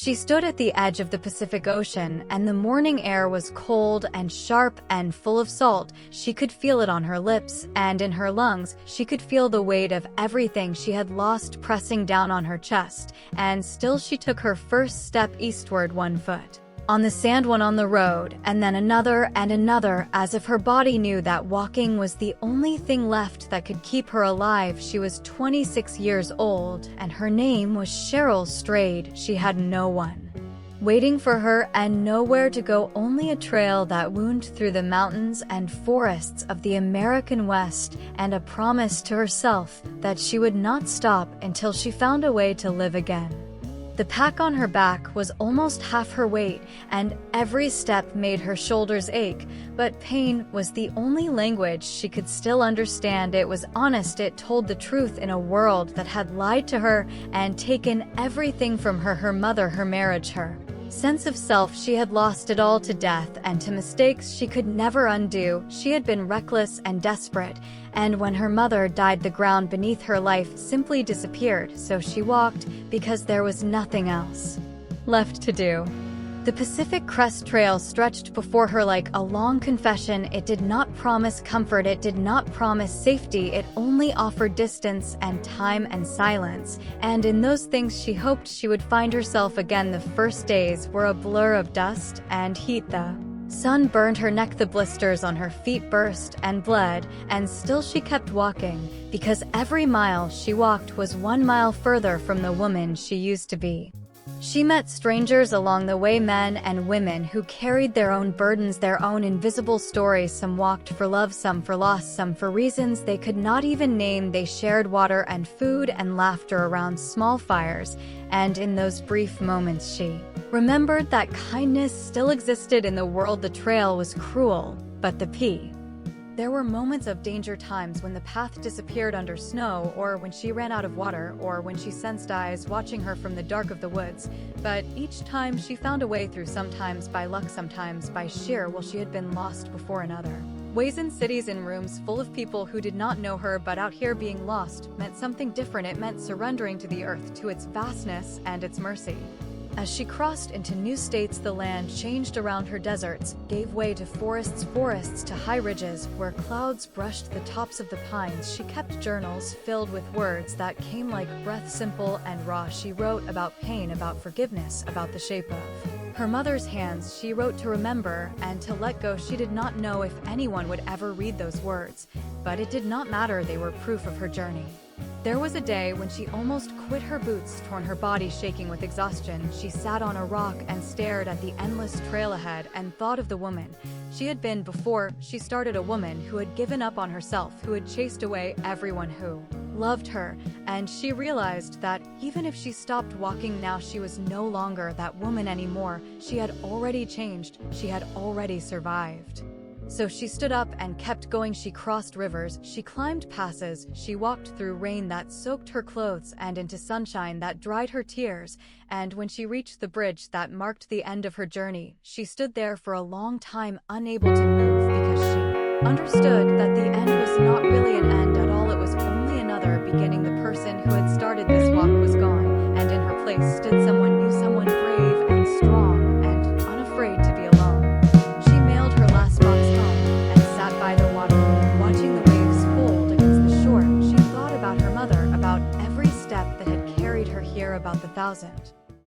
She stood at the edge of the Pacific Ocean, and the morning air was cold and sharp and full of salt. She could feel it on her lips, and in her lungs. She could feel the weight of everything she had lost pressing down on her chest, and still she took her first step eastward, one foot on the sand, one on the road, and then another and another, as if her body knew that walking was the only thing left that could keep her alive. She was 26 years old, and her name was Cheryl Strayed. She had no one waiting for her and nowhere to go, only a trail that wound through the mountains and forests of the American West, and a promise to herself that she would not stop until she found a way to live again. The pack on her back was almost half her weight, and every step made her shoulders ache, but pain was the only language she could still understand. It was honest, it told the truth in a world that had lied to her and taken everything from her: her mother, her marriage, her sense of self. She had lost it all to death and to mistakes she could never undo. She had been reckless and desperate, and when her mother died, the ground beneath her life simply disappeared. So she walked because there was nothing else left to do. The Pacific Crest Trail stretched before her like a long confession. It did not promise comfort, it did not promise safety, it only offered distance and time and silence. And in those things she hoped she would find herself again. The first days were a blur of dust and heat. The sun burned her neck, the blisters on her feet burst and bled, and still she kept walking, because every mile she walked was 1 mile further from the woman she used to be. She met strangers along the way, men and women who carried their own burdens, their own invisible stories. Some walked for love, some for loss, some for reasons they could not even name. They shared water and food and laughter around small fires, and in those brief moments she remembered that kindness still existed in the world. The trail was cruel, but there were moments of danger, times when the path disappeared under snow, or when she ran out of water, or when she sensed eyes watching her from the dark of the woods. But each time she found a way through, sometimes by luck, sometimes by sheer will. She had been lost before in other ways, in cities, in rooms full of people who did not know her, but out here being lost meant something different. It meant surrendering to the earth, to its vastness and its mercy. As she crossed into new states, the land changed around her. Deserts gave way to forests, forests to high ridges where clouds brushed the tops of the pines. She kept journals filled with words that came like breath, simple and raw. She wrote about pain, about forgiveness, about the shape of her mother's hands. She wrote to remember and to let go. She did not know if anyone would ever read those words, but it did not matter. They were proof of her journey. There was a day when she almost quit, her boots torn, her body shaking with exhaustion. She sat on a rock and stared at the endless trail ahead and thought of the woman she had been before she started, a woman who had given up on herself, who had chased away everyone who loved her. And she realized that even if she stopped walking now, she was no longer that woman anymore. She had already changed, she had already survived. So she stood up and kept going. She crossed rivers, she climbed passes, she walked through rain that soaked her clothes and into sunshine that dried her tears. And when she reached the bridge that marked the end of her journey, she stood there for a long time, unable to move, because she understood that the end was not really an end at all. It was only another beginning. The person who had started this walk was gone, and in her place stood someone new, someone brave and strong and unafraid to be alone. She mailed her last box home and sat by the water, watching the waves fold against the shore. She thought about her mother, about every step that had carried her here, about the 1,000